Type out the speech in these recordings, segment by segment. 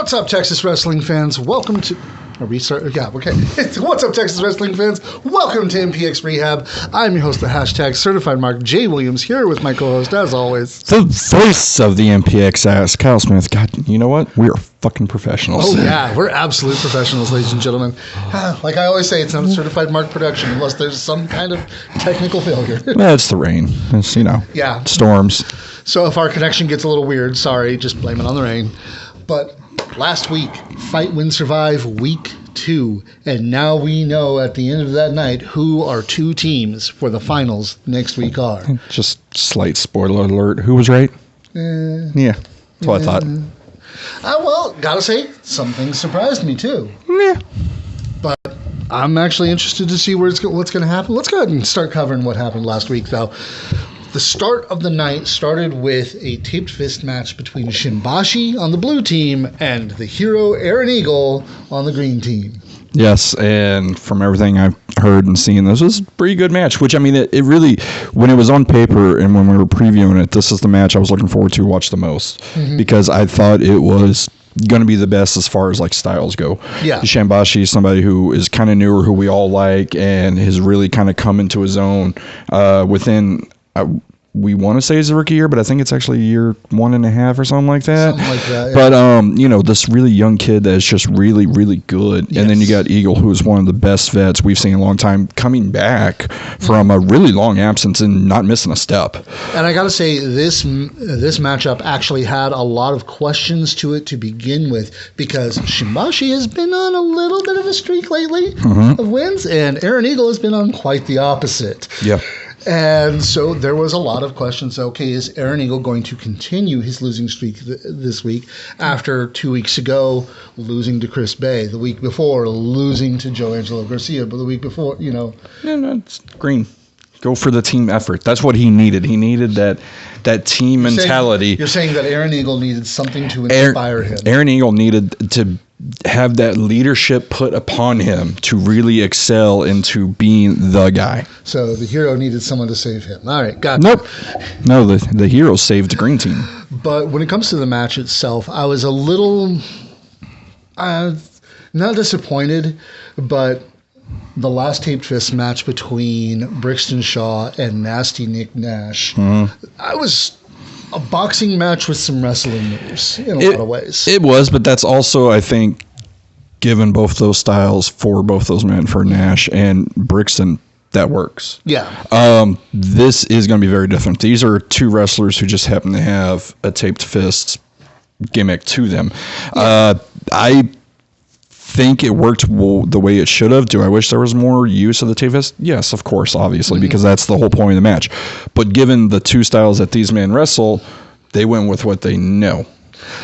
What's up, Texas wrestling fans? Welcome to... A restart? Yeah, okay. What's up, Texas wrestling fans? Welcome to MPX Rehab. I'm your host, the hashtag Certified Mark J. Williams, here with my co-host, as always. The voice of the MPX ass, Kyle Smith. God, you know what? We are fucking professionals. Oh, yeah. We're absolute professionals, ladies and gentlemen. Like I always say, it's not a Certified Mark production unless there's some kind of technical failure. Well, it's the rain. It's, yeah. Storms. So if our connection gets a little weird, sorry, just blame it on the rain. But last week, Fight, Win, Survive, week 2. And now we know at the end of that night who our two teams for the finals next week are. Just slight spoiler alert. Who was right? Yeah, that's what I thought. Well, gotta say, some things surprised me too. Yeah. But I'm actually interested to see what's going to happen. Let's go ahead and start covering what happened last week, though. The start of the night started with a taped fist match between Shimbashi on the blue team and the hero Aaron Eagle on the green team. Yes, and from everything I've heard and seen, this was a pretty good match, which, I mean, it really, when it was on paper and when we were previewing it, this is the match I was looking forward to watch the most, because I thought it was going to be the best as far as, like, styles go. Yeah. Shimbashi is somebody who is kind of newer, who we all like, and has really kind of come into his own within... we want to say it's a rookie year, but I think it's actually year 1.5 or something like that. Something like that, yeah. But, this really young kid that is just really, really good. Yes. And then you got Eagle, who is one of the best vets we've seen in a long time, coming back from a really long absence and not missing a step. And I got to say, this matchup actually had a lot of questions to it to begin with, because Shimbashi has been on a little bit of a streak lately of wins, and Aaron Eagle has been on quite the opposite. Yeah. And so there was a lot of questions. Okay, is Aaron Eagle going to continue his losing streak this week after 2 weeks ago losing to Chris Bay, the week before losing to Joe Angelo Garcia, but the week before, No, it's green. Go for the team effort. That's what he needed. He needed that team mentality. You're saying that Aaron Eagle needed something to inspire him. Aaron Eagle needed to have that leadership put upon him to really excel into being the guy. So the hero needed someone to save him. All right, gotcha. Nope. No, the hero saved the green team. But when it comes to the match itself, I was a little not disappointed, but the last taped fist match between Brixton Shaw and Nasty Nick Nash, I was a boxing match with some wrestling moves in a lot of ways. It was, but that's also, I think, given both those styles for both those men, for Nash and Brixton, that works. Yeah. This is going to be very different. These are two wrestlers who just happen to have a taped fist gimmick to them. Yeah. I think it worked the way it should have. Do I wish there was more use of the taped fist? Yes, of course, obviously, because that's the whole point of the match. But given the two styles that these men wrestle, they went with what they know.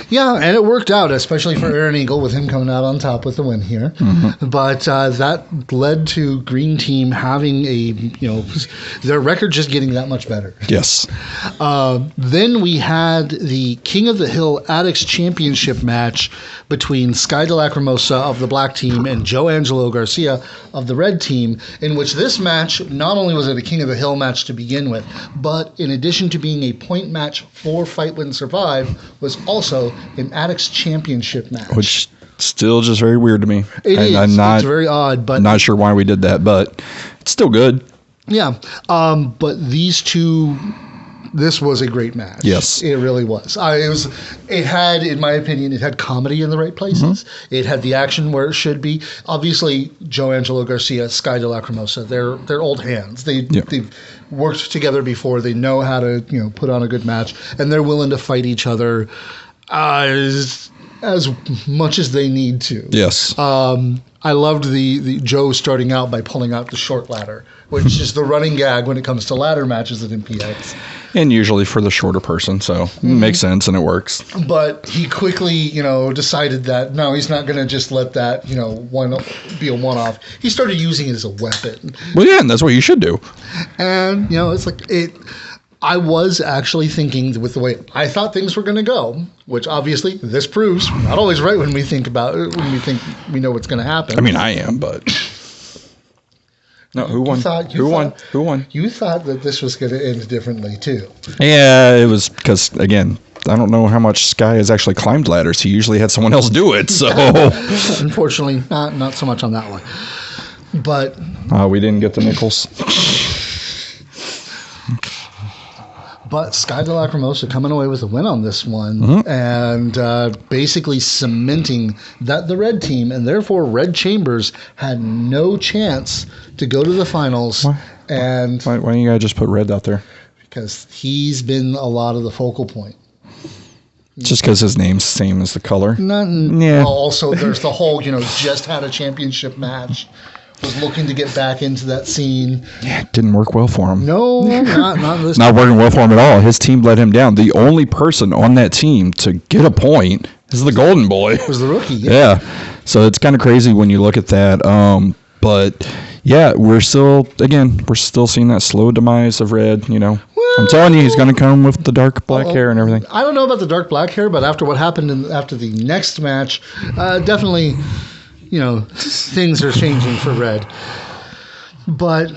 Yeah, and it worked out, especially for Aaron Eagle, with him coming out on top with the win here. But that led to Green Team having their record just getting that much better. Yes. Then we had the King of the Hill Addicts Championship match between Sky de Lacrimosa of the black team and Joe Angelo Garcia of the red team, in which this match, not only was it a King of the Hill match to begin with, but in addition to being a point match for Fight, Win, Survive, was also an Addicts Championship match. Which still just very weird to me. It's very odd, but not sure why we did that, but it's still good. Yeah. But these two, this was a great match. Yes. It really was. It had, in my opinion, it had comedy in the right places. It had the action where it should be. Obviously, Joe Angelo Garcia, Sky de Lacrimosa, they're old hands. They've worked together before. They know how to put on a good match, and they're willing to fight each other as much as they need to. Yes. I loved the Joe starting out by pulling out the short ladder, which is the running gag when it comes to ladder matches at MPX. And usually for the shorter person, so it makes sense and it works. But he quickly, decided that no, he's not going to just let that, be a one-off. He started using it as a weapon. Well, yeah, and that's what you should do. And it's like it. I was actually thinking, with the way I thought things were going to go, which obviously this proves we're not always right when we think about it, when we think we know what's going to happen. I mean, I am, but no, who won? Who won? You thought that this was going to end differently too. Yeah, it was because, again, I don't know how much Sky has actually climbed ladders. He usually had someone else do it. So unfortunately, not so much on that one. But we didn't get the nickels. But Sky de Lacrimosa coming away with a win on this one, and basically cementing that the red team, and therefore Red Chambers, had no chance to go to the finals. Why? And Why don't you guys just put Red out there? Because he's been a lot of the focal point. Just because his name's the same as the color? Yeah. Well, also, there's the whole, just had a championship match. Was looking to get back into that scene. Yeah, it didn't work well for him. No, not this. Not working well for him at all. His team let him down. The only person on that team to get a point is the Golden Boy. Was the rookie. Yeah. So it's kind of crazy when you look at that. But yeah, we're still seeing that slow demise of Red. Well, I'm telling you, he's going to come with the dark black hair and everything. I don't know about the dark black hair, but after what happened after the next match, definitely. Things are changing for Red. But,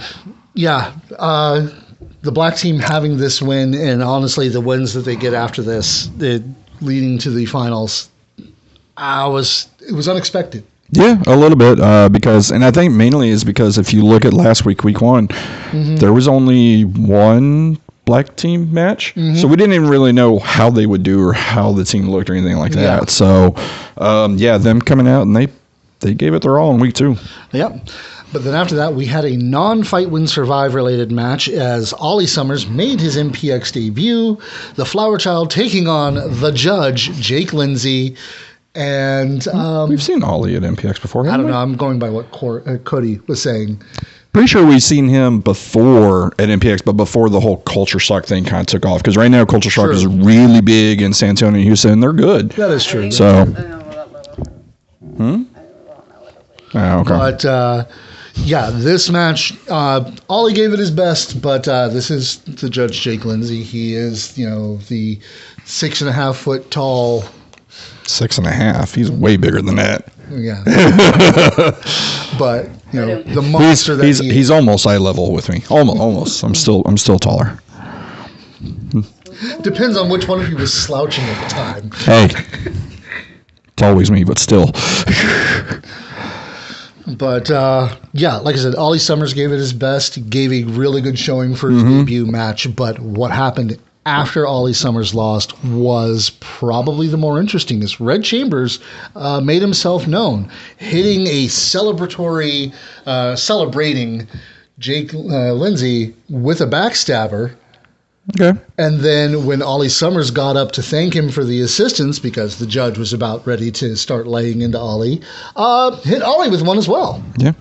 yeah, the black team having this win, and honestly, the wins that they get after this, leading to the finals, it was unexpected. Yeah, a little bit, and I think mainly is because if you look at last week 1, there was only one black team match, so we didn't even really know how they would do or how the team looked or anything like that. Yeah. So, them coming out, and they gave it their all in week 2. Yep. But then after that, we had a non-fight win survive related match as Ollie Summers made his MPX debut. The Flower Child taking on the Judge, Jake Lindsay. And we've seen Ollie at MPX before. I don't know. I'm going by what Cody was saying. Pretty sure we've seen him before at MPX, but before the whole Culture Shock thing kind of took off. Because right now, Culture Shock is really big in San Antonio and Houston, and they're good. That is true. So, Oh, okay. But, this match, Ollie gave it his best, but this is the Judge Jake Lindsay. He is, the 6.5 foot tall. 6.5. He's way bigger than that. Yeah. But, the monster he's almost eye level with me. Almost. I'm still taller. Depends on which one of you was slouching at the time. Hey. It's always me, but still. But, like I said, Ollie Summers gave it his best. He gave a really good showing for his debut match. But what happened after Ollie Summers lost was probably the more interesting. As Red Chambers made himself known, hitting a celebrating Jake Lindsay with a backstabber. Okay. And then when Ollie Summers got up to thank him for the assistance, because the Judge was about ready to start laying into Ollie, hit Ollie with one as well. Yeah.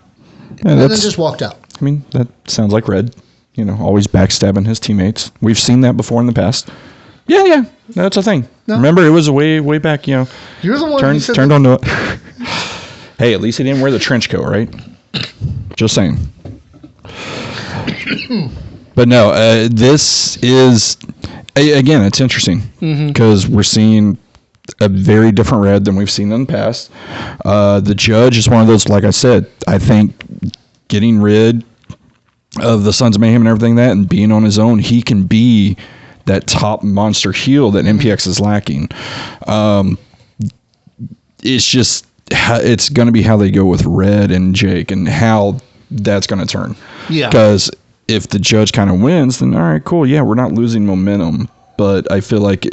And then just walked out. I mean, that sounds like Red. Always backstabbing his teammates. We've seen that before in the past. Yeah. That's a thing. No. Remember, it was way back, You're the one who said turned onto it. Hey, at least he didn't wear the trench coat, right? Just saying. But no, this is, again, it's interesting because we're seeing a very different Red than we've seen in the past. The Judge is one of those, like I said, I think getting rid of the Sons of Mayhem and everything and being on his own, he can be that top monster heel that MPX is lacking. It's going to be how they go with Red and Jake and how that's going to turn. Yeah. Because if the Judge kind of wins, then all right, cool. Yeah, we're not losing momentum, but I feel like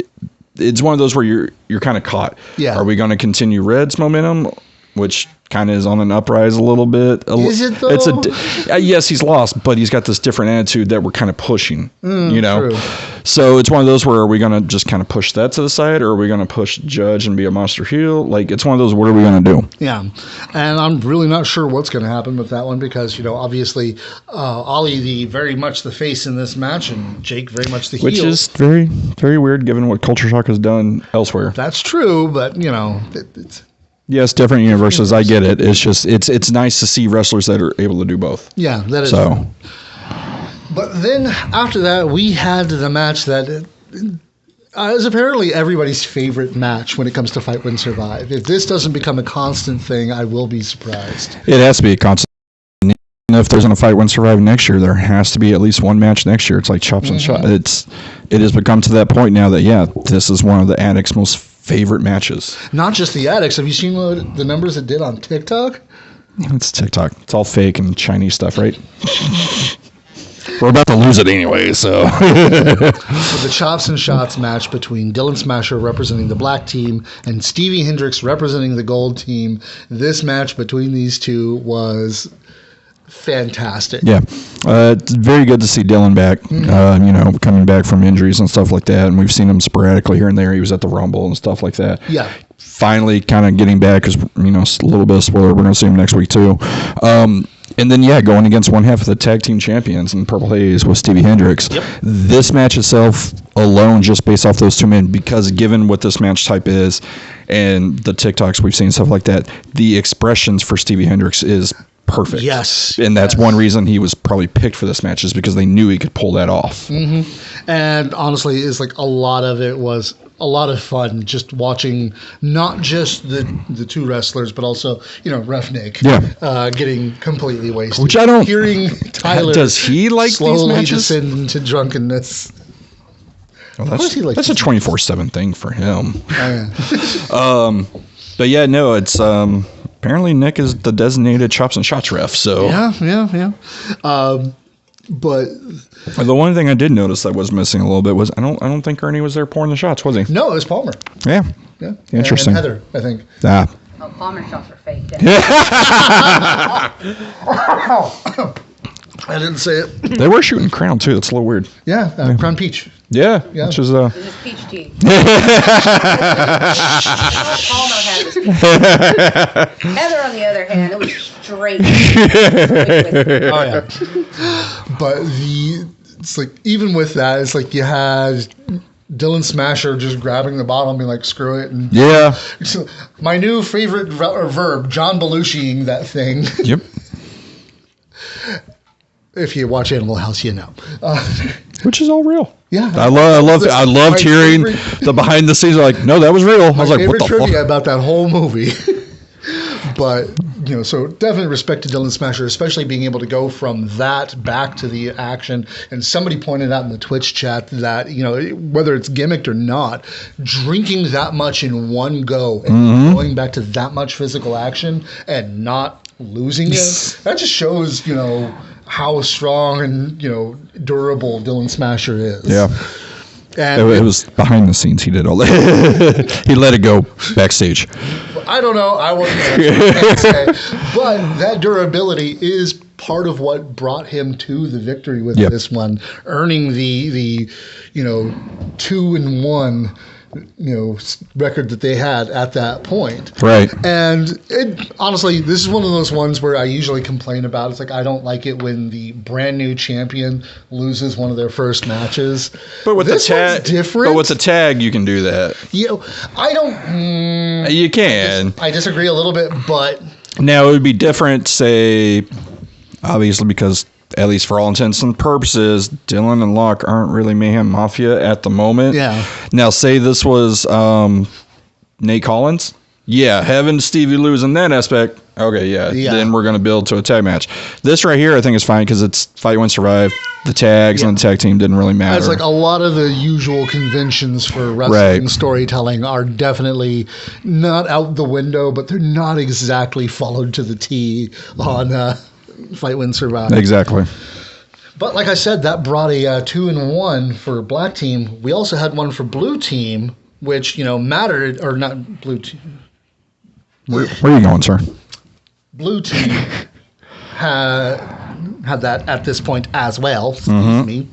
it's one of those where you're kind of caught. Yeah. Are we going to continue Red's momentum, which kind of is on an uprise a little bit? Is it though? Yes, he's lost, but he's got this different attitude that we're kind of pushing. True. So it's one of those where are we going to just kind of push that to the side, or are we going to push Judge and be a monster heel? Like, it's one of those, what are we going to do? Yeah, and I'm really not sure what's going to happen with that one because, obviously, Ollie very much the face in this match and Jake very much the heel. Which is very, very weird given what Culture Shock has done elsewhere. That's true, but, it's... Yes, different universes. I get it. It's just it's nice to see wrestlers that are able to do both. Yeah, that is. So, but then after that, we had the match that is apparently everybody's favorite match when it comes to Fight Win Survive. If this doesn't become a constant thing, I will be surprised. It has to be a constant. And if there's a fight win survive next year, there has to be at least one match next year. It's like chops and shots. It has become to that point now that this is one of the Addicts' most favorite matches. Not just the Addicts. Have you seen the numbers it did on TikTok? It's TikTok. It's all fake and Chinese stuff, right? We're about to lose it anyway, so. So the chops and shots match between Dylan Smasher representing the black team and Stevie Hendricks representing the gold team. This match between these two was fantastic. Yeah. It's very good to see Dylan back, coming back from injuries and stuff like that. And we've seen him sporadically here and there. He was at the Rumble and stuff like that. Yeah. Finally kind of getting back because, a little bit of spoiler, we're going to see him next week too. And then, going against one half of the tag team champions in Purple Haze with Stevie Hendricks. Yep. This match itself alone, just based off those two men, because given what this match type is and the TikToks we've seen, stuff like that, the expressions for Stevie Hendricks is perfect. Yes. And that's one reason he was probably picked for this match is because they knew he could pull that off. Mm-hmm. And honestly, it's like a lot of it was a lot of fun just watching not just the two wrestlers, but also, Ref Nick getting completely wasted. Which I don't... Hearing Tyler does he like slowly these matches? descend into drunkenness. Well, that's a 24/7 thing for him. Oh, yeah. But it's... apparently Nick is the designated chops and shots ref, so... Yeah. But the one thing I did notice that was missing a little bit was I don't think Ernie was there pouring the shots, was he? No, it was Palmer. Yeah. Interesting. And Heather, I think. Ah. Oh, Palmer's shots are fake. I didn't say it. They were shooting Crown too. That's a little weird. Yeah, Crown Peach. Yeah. Which is This is peach tea. Palmer had was peach tea. Heather, on the other hand, it was straight. Oh yeah. But it's like even with that, it's like you had Dylan Smasher just grabbing the bottle and being like, screw it. And so my new favorite verb, John Belushiing that thing. Yep. If you watch Animal House, Which is all real. Yeah. I loved hearing the behind the scenes. Like, no, that was real. I was like, what the fuck? Trivia about that whole movie. But, so definitely respect to Dylan Smasher, especially being able to go from that back to the action. And somebody pointed out in the Twitch chat that, whether it's gimmicked or not, drinking that much in one go and going back to that much physical action and not losing it, that just shows, how strong and, durable Dylan Smasher is. Yeah. And it was behind the scenes. He did all that. He let it go backstage. I don't know. I wasn't there. I can't say. But that durability is part of what brought him to the victory with this one, earning the 2-1 record that they had at that point. Right. And honestly, this is one of those ones where I usually complain about. It's like I don't like it when the brand new champion loses one of their first matches. But with this the tag, different. But with the tag, you can do that. I don't. You can. I disagree a little bit, but now it would be different. Say, obviously, because at least for all intents and purposes, Dylan and Locke aren't really Mayhem Mafia at the moment. Yeah. Now, say this was Nate Collins. Yeah, having Stevie lose in that aspect, okay, yeah. Then we're going to build to a tag match. This right here, I think, is fine because it's fight, win, survive. The tags and the tag team didn't really matter. It's like a lot of the usual conventions for wrestling storytelling are definitely not out the window, but they're not exactly followed to the T on fight, win, survive. Exactly. But like I said, that brought a 2-1 for black team. We also had one for blue team, which, mattered, or not blue team. Where are you going, sir? Blue team had that at this point as well. Excuse me.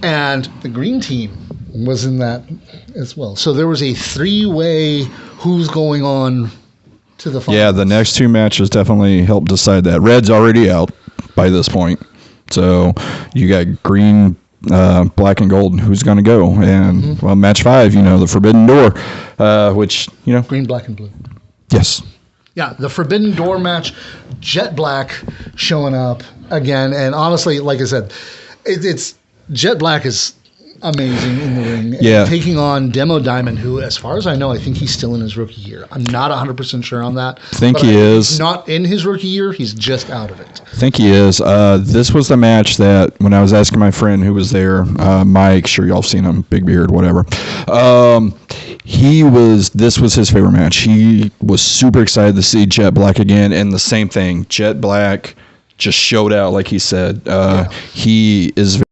And the green team was in that as well. So there was a 3-way who's going on to the finals. Yeah, the next two matches definitely helped decide that. Red's already out by this point. So you got green, black, and gold. Who's going to go? And, well, match 5, the Forbidden Door, which, Green, black, and blue. Yes. Yeah, the Forbidden Door match, Jet Black showing up again. And honestly, like I said, it's Jet Black is amazing in the ring. Yeah. And taking on Demo Diamond, who, as far as I know, I think he's still in his rookie year. I'm not 100% sure on that. Think he is. He's not in his rookie year. He's just out of it. I think he is. This was the match that when I was asking my friend who was there, Mike, sure y'all have seen him, big beard, whatever. This was his favorite match. He was super excited to see Jet Black again, and the same thing. Jet Black just showed out, like he said. He is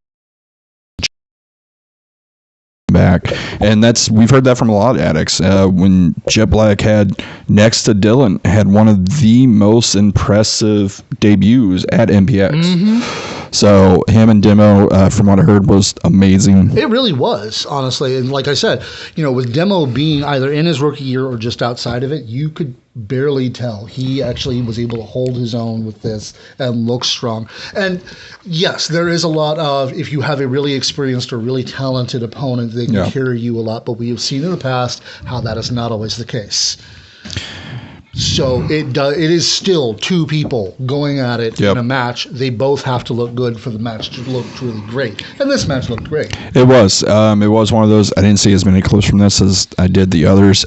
back, and we've heard that from a lot of addicts. When Jet Black had next to Dylan had one of the most impressive debuts at MPX. So him and Demo, from what I heard, was amazing. It really was, honestly. And like I said, with Demo being either in his rookie year or just outside of it, you could barely tell. He actually was able to hold his own with this and look strong. And yes, there is a lot of, if you have a really experienced or really talented opponent, they can carry you a lot. But we have seen in the past how that is not always the case. So it is still two people going at it in a match. They both have to look good for the match to look really great. And this match looked great. It was. It was one of those. I didn't see as many clips from this as I did the others.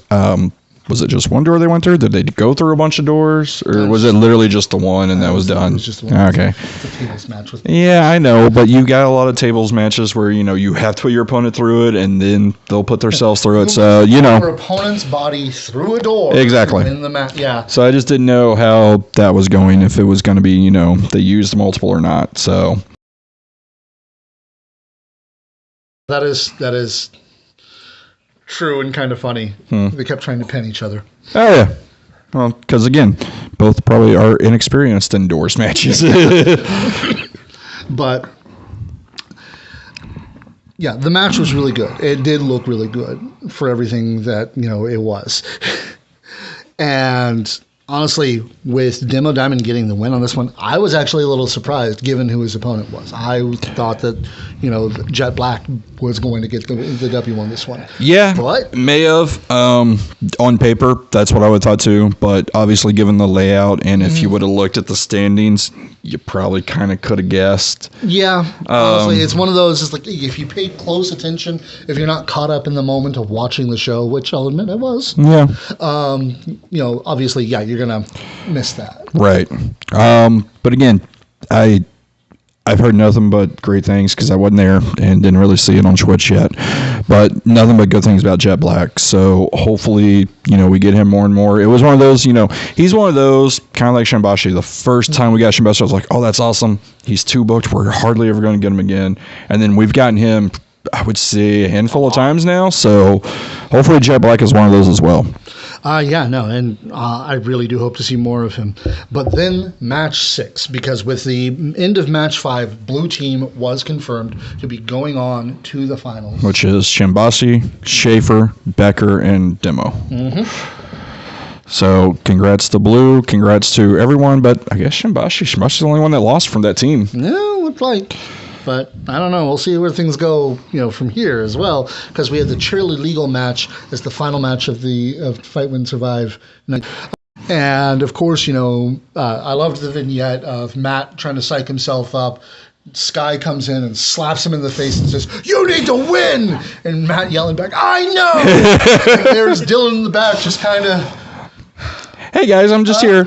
Was it just one door they went through? Did they go through a bunch of doors? Or was it literally just the one and that was done? It was just the one. Okay. It's a tables match. Yeah, I know. But you got a lot of tables matches where, you have to put your opponent through it and then they'll put themselves through it. So, Your opponent's body through a door. Exactly. In the match. Yeah. So I just didn't know how that was going, if it was going to be, they used multiple or not. So. That is true and kind of funny. They kept trying to pin each other. Oh, yeah. Well, because, again, both probably are inexperienced in doors matches. But, yeah, the match was really good. It did look really good for everything that, it was. And honestly, with Demo Diamond getting the win on this one, I was actually a little surprised given who his opponent was. I thought that, Jet Black was going to get the W on this one. Yeah, but may have. On paper, that's what I would have thought too. But obviously, given the layout, and if you would have looked at the standings, you probably kind of could have guessed. Yeah, honestly, it's one of those. It's like if you pay close attention, if you're not caught up in the moment of watching the show, which I'll admit I was. Yeah. Obviously, you're gonna miss that. Right. But again, I've heard nothing but great things because I wasn't there and didn't really see it on Twitch yet. But nothing but good things about Jet Black. So hopefully, we get him more and more. It was one of those, he's one of those, kind of like Shimbashi. The first time we got Shimbashi, I was like, oh, that's awesome. He's too booked. We're hardly ever going to get him again. And then we've gotten him, I would say, a handful of times now. So hopefully Jet Black is one of those as well. I really do hope to see more of him. But then match 6, because with the end of match 5, Blue Team was confirmed to be going on to the finals. Which is Shimbashi, Schaefer, Becker, and Demo. So congrats to Blue, congrats to everyone, but I guess Shimbashi's the only one that lost from that team. No, looks like. But I don't know. We'll see where things go, from here as well, because we have the Cheerly Legal match as the final match of Fight Win Survive night. And of course, I loved the vignette of Matt trying to psych himself up. Sky comes in and slaps him in the face and says, "You need to win!" And Matt yelling back, "I know!" And there's Dylan in the back, just kind of, "Hey guys, I'm just here."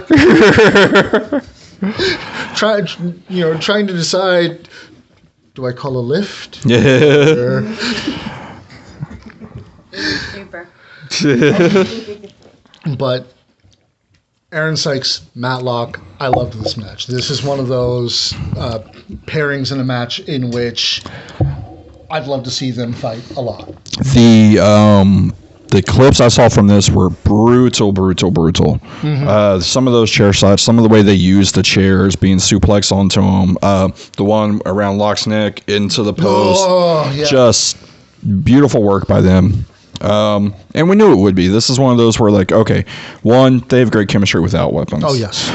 Trying to decide. Do I call a lift? Yeah. But Aaron Sykes, Matlock, I loved this match. This is one of those pairings in a match in which I'd love to see them fight a lot. The clips I saw from this were brutal. Some of those chair shots, some of the way they used the chairs being suplexed onto them, the one around Locke's neck into the post, just beautiful work by them. And we knew it would be. This is one of those where, like, okay, one, they have great chemistry without weapons. Oh, yes.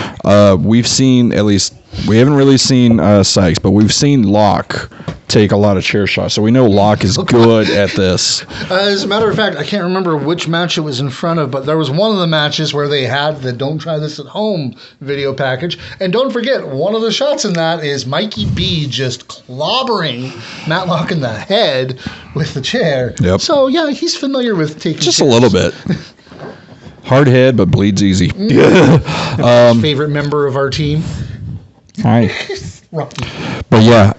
We've seen, at least, we haven't really seen Sykes, but we've seen Locke take a lot of chair shots. So we know Locke is good at this. As a matter of fact, I can't remember which match it was in front of, but there was one of the matches where they had the Don't Try This at Home video package. And don't forget, one of the shots in that is Mikey B just clobbering Matlock in the head with the chair. Yep. So, yeah, he's familiar with taking Just chairs. a little bit. Hard head, but bleeds easy. Favorite member of our team? Hi. Rocky. But yeah,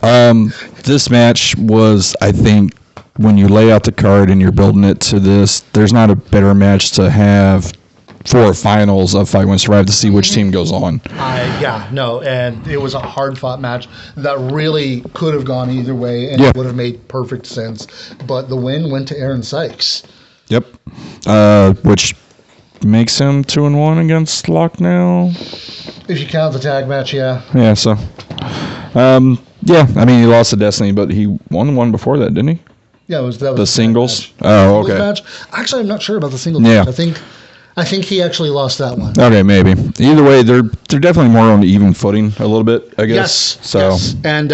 this match was, I think, when you lay out the card and you're building it to this, there's not a better match to have for finals of Fight Win Survive to see which team goes on. And it was a hard-fought match that really could have gone either way, and Yeah. it would have made perfect sense. But the win went to Aaron Sykes. Yep. Which makes him 2-1 against Locke now. If you count the tag match, yeah. Yeah, so. Yeah, I mean, he lost to Destiny, but he won the one before that, didn't he? Yeah, that was The singles? match. Oh, Singles okay. match. Actually, I'm not sure about the singles Yeah. match. I think he actually lost that one. Okay, maybe. Either way, they're definitely more on the even footing a little bit, I guess. Yes. And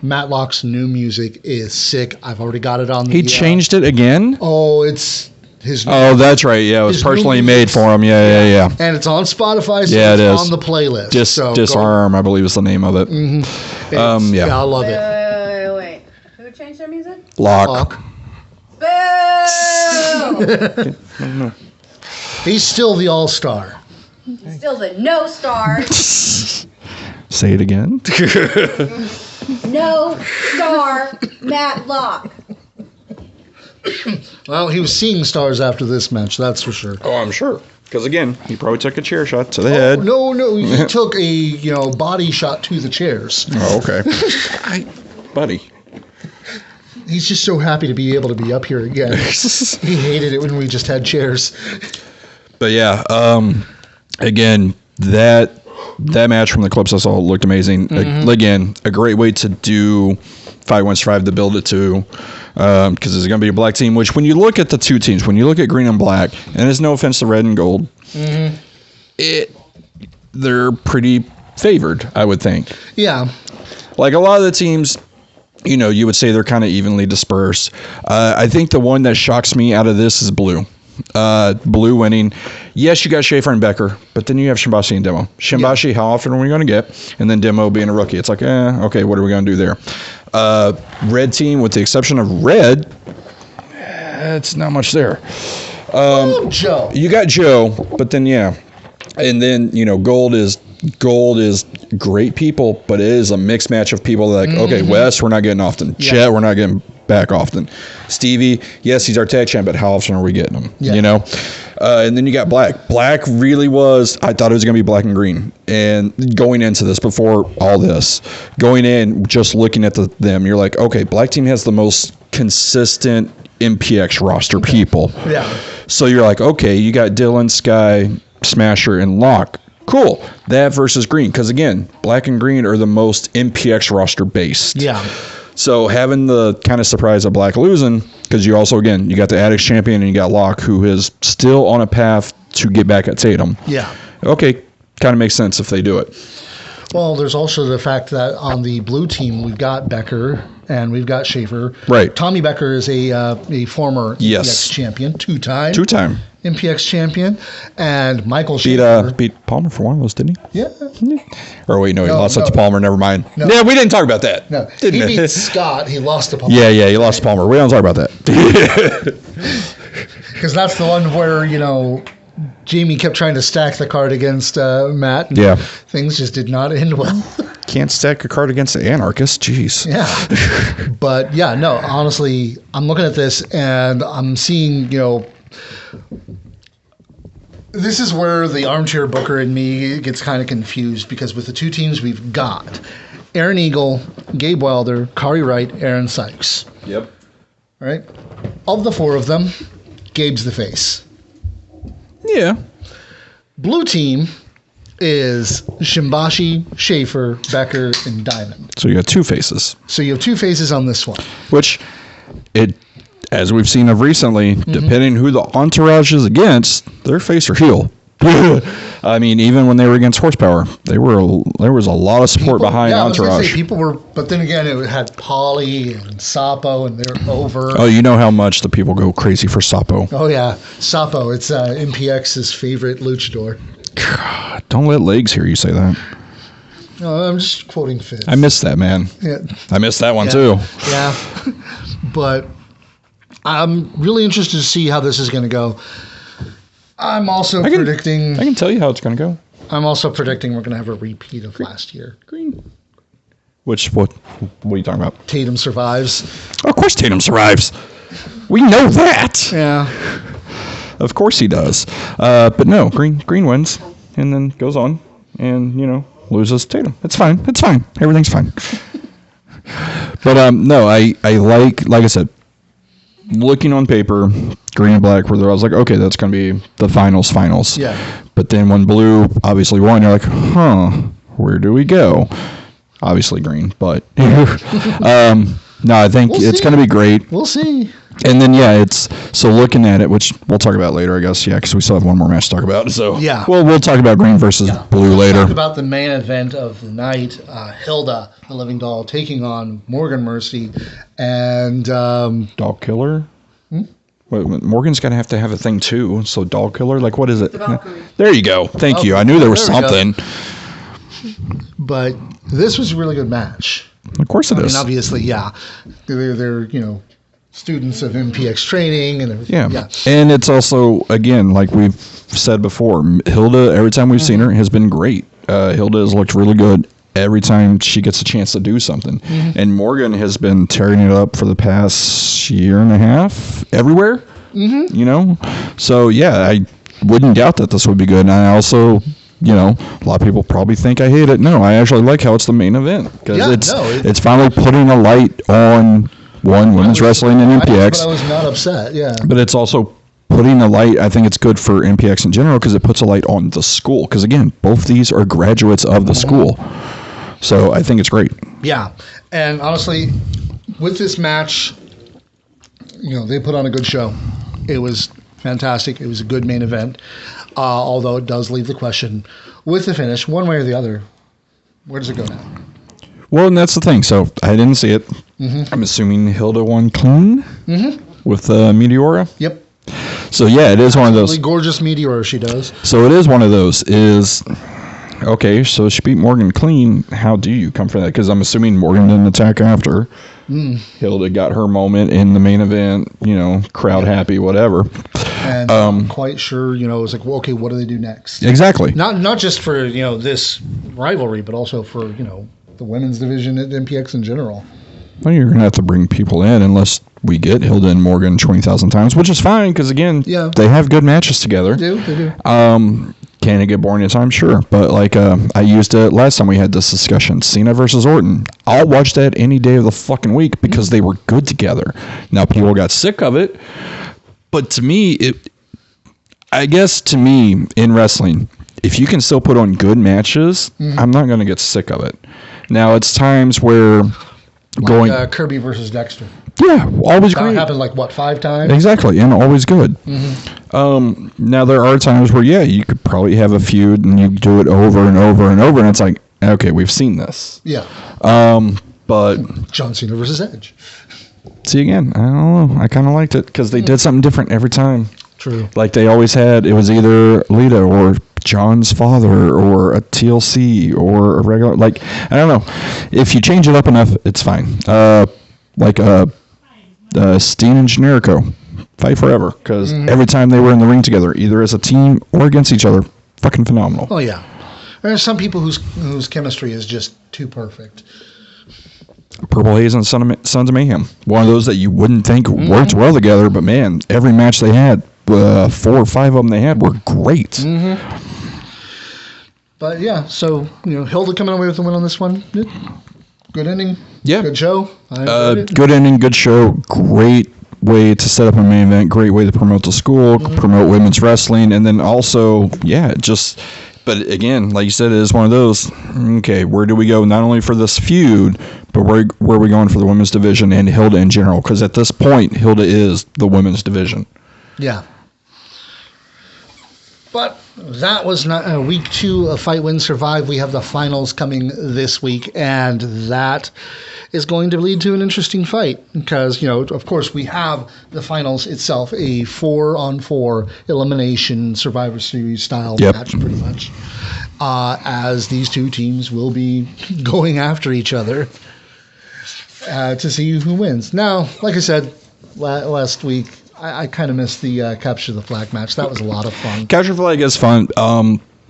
Matlock's new music is sick. I've already got it on the... He changed it again? It's his new... Oh, that's right. Yeah, it was His new personally music. made for him. Yeah. And it's on Spotify, so Yeah, it's it is. on the playlist. Disarm, I believe is the name of it. Yeah, I love it. Wait. Who changed their music? Locke. Boo! He's still the all-star. Still the no star. Say it again. No star Matlock. Well, he was seeing stars after this match, that's for sure. Oh, I'm sure. Because again, he probably took a chair shot to the head. No, he took a body shot to the chairs. Oh, okay. Buddy. He's just so happy to be able to be up here again. He hated it when we just had chairs. But yeah, again, that match from the clips I saw looked amazing. Again, a great way to do Fight Win Survive to build it to, because it's going to be a black team. Which, when you look at the two teams, when you look at green and black, and there's no offense to red and gold, they're pretty favored, I would think. Yeah. Like a lot of the teams, you would say they're kind of evenly dispersed. I think the one that shocks me out of this is blue. Blue winning. Yes, you got Schaefer and Becker, but then you have Shimbashi and Demo. Shimbashi, how often are we going to get? And then Demo being a rookie. It's like, okay, what are we going to do there? Red team, with the exception of Red, it's not much there. Joe. You got Joe, but then, yeah. And then, Gold is great people, but it is a mixed match of people that, like, okay, Wes, we're not getting often. Yeah. Chet, we're not getting back often. Stevie, yes, he's our tag champ, but how often are we getting him? Yeah. And then you got Black. Black really was, I thought it was going to be black and green. And going into this, before all this, going in, just looking at them, you're like, okay, Black team has the most consistent MPX roster people. Yeah. So you're like, okay, you got Dylan, Sky, Smasher, and Locke. Cool. That versus green. Because again, black and green are the most MPX roster based. Yeah. So having the kind of surprise of Black losing, because you also, again, you got the Addicts champion and you got Locke, who is still on a path to get back at Tatum. Yeah. Okay, kind of makes sense if they do it. Well, there's also the fact that on the blue team, we've got Becker and we've got Schaefer. Right. Tommy Becker is a former MPX champion, two-time MPX champion. And Michael Schaefer. Beat Palmer for one of those, didn't he? Yeah. Or wait, no, he lost to Palmer. Never mind. No. Yeah, we didn't talk about that. No, Didn't he we? beat Scott. He lost to Palmer. Yeah, he lost to Palmer. We don't talk about that. Because that's the one where, Jamie kept trying to stack the card against Matt. And Yeah. things just did not end well. Can't stack a card against the Anarchist. Jeez. Yeah. But, yeah, no, honestly, I'm looking at this and I'm seeing, this is where the armchair booker in me gets kind of confused, because with the two teams we've got Aaron Eagle, Gabe Wilder, Kari Wright, Aaron Sykes. Yep. All right? Of the four of them, Gabe's the face. Yeah. Blue team is Shimbashi, Schaefer, Becker, and Diamond. So you got two faces. So you have two faces on this one. Which, as we've seen of recently, depending who the entourage is against, their face or heel. I mean, even when they were against Horsepower, there was a lot of support behind I was gonna Entourage. say people were, but then again, it had Polly and Sapo, and they're over. Oh, you know how much the people go crazy for Sapo. Oh yeah, Sapo. It's MPX's favorite luchador. God, don't let legs hear you say that. No, I'm just quoting Fitz. I missed that, man. Yeah. I missed that one too. Yeah, but I'm really interested to see how this is going to go. I'm also predicting. I can tell you how it's going to go. I'm also predicting we're going to have a repeat of last year. Green. What are you talking about? Tatum survives. Of course Tatum survives. We know that. Yeah. Of course he does. But no, Green wins and then goes on and, loses Tatum. It's fine. Everything's fine. But no, I like I said, looking on paper, green and black, where I was like, okay, that's going to be the finals. Yeah. But then when blue obviously won, you're like, where do we go? Obviously green, but no, I think it's going to be great. We'll see. And then, it's so looking at it, which we'll talk about later, I guess, because we still have one more match to talk about. So, we'll talk about green versus blue later. Talk about the main event of the night, Hilda, the Living Doll, taking on Morgan Mercy and... Doll Killer? Wait, Morgan's going to have a thing, too. So, Doll Killer? Like, what is it? There you go. Thank you. I knew there was something. But this was a really good match. Of course it is. I mean, obviously, They're students of MPX training and everything. Yeah. And it's also, again, like we've said before, Hilda, every time we've seen her, has been great. Hilda has looked really good every time she gets a chance to do something. Mm-hmm. And Morgan has been tearing it up for the past year and a half everywhere. Mm-hmm. So, I wouldn't doubt that this would be good. And I also... a lot of people probably think I hate it. No, I actually like how it's the main event because it's finally putting a light on women's wrestling in MPX. But I was not upset. Yeah, but it's also putting a light. I think it's good for MPX in general because it puts a light on the school. Because again, both these are graduates of the school, so I think it's great. Yeah, and honestly, with this match, they put on a good show. It was fantastic. It was a good main event. Although it does leave the question with the finish, one way or the other, where does it go now? Well, and that's the thing. So I didn't see it. Mm-hmm. I'm assuming Hilda won clean with Meteora. Yep. So it is one of those. Gorgeous Meteora she does. So it is one of those. Okay, so she beat Morgan clean. How do you come from that? Because I'm assuming Morgan didn't attack after. Hilda got her moment in the main event, crowd happy, whatever. And I'm quite sure, it was like, well, okay, what do they do next? Exactly. Not just for, this rivalry, but also for, the women's division at MPX in general. Well, you're going to have to bring people in unless we get Hilda and Morgan 20,000 times, which is fine because, again, they have good matches together. They do. Can it get boring at times? Sure. But I used it last time we had this discussion, Cena versus Orton. I'll watch that any day of the fucking week because they were good together. Now, people got sick of it. But to me, in wrestling, if you can still put on good matches, I'm not going to get sick of it. Now, it's times where Kirby versus Dexter. Yeah, always great. That happened 5 times? Exactly, and always good. Mm-hmm. Now, there are times where, you could probably have a feud and you do it over and over and over, and it's like, okay, we've seen this. Yeah. But John Cena versus Edge. See, again, I don't know. I kind of liked it because they did something different every time. True. Like they always had, it was either Lita or John's father or a TLC or a regular, I don't know. If you change it up enough, it's fine. Steen and Generico fight forever because every time they were in the ring together, either as a team or against each other, fucking phenomenal. Oh, yeah. There are some people whose chemistry is just too perfect. Purple Haze and Sons of Mayhem. One of those that you wouldn't think worked well together, but man, every match they had, 4 or 5 of them they had were great. Mm-hmm. But so Hilda coming away with the win on this one. Good ending. Yeah. Good show. Good ending. Good show. Great way to set up a main event. Great way to promote the school, promote women's wrestling, and then also, But again, like you said, it is one of those. Okay, where do we go? Not only for this feud, but where are we going for the women's division and Hilda in general? Because at this point, Hilda is the women's division. Yeah. But that was not week 2 of Fight Win Survive. We have the finals coming this week, and that is going to lead to an interesting fight because, of course, we have the finals itself, a 4-on-4 elimination Survivor Series style match, pretty much, as these two teams will be going after each other to see who wins. Now, like I said last week, I kind of missed the Capture the Flag match. That was a lot of fun. Capture the Flag is fun,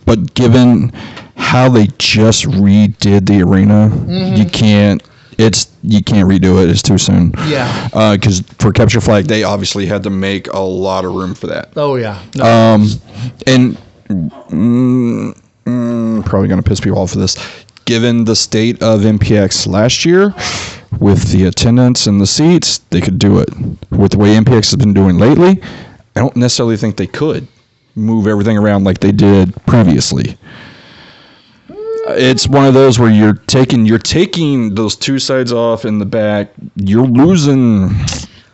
but given how they just redid the arena, you can't redo it. It's too soon. Yeah. Because for Capture Flag, they obviously had to make a lot of room for that. Oh yeah. No. And probably going to piss people off for this. Given the state of MPX last year, with the attendance and the seats, they could do it. With the way MPX has been doing lately, I don't necessarily think they could move everything around like they did previously. It's one of those where you're taking those two sides off in the back. You're losing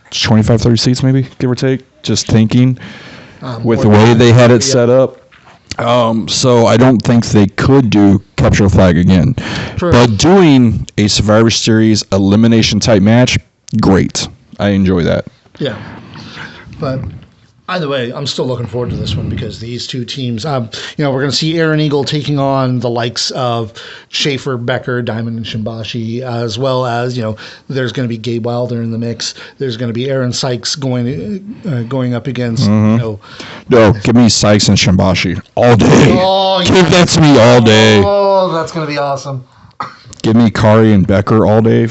25, 30 seats maybe, give or take, just thinking with the way they had it set up. So I don't think they could do Capture the Flag again. True. But doing a Survivor Series elimination type match, great. I enjoy that. Yeah. But either way, I'm still looking forward to this one because these two teams, we're going to see Aaron Eagle taking on the likes of Schaefer, Becker, Diamond, and Shimbashi, as well as, there's going to be Gabe Wilder in the mix. There's going to be Aaron Sykes going up against, No, give me Sykes and Shimbashi all day. Oh, give that to me all day. Oh, that's going to be awesome. Give me Kari and Becker all day.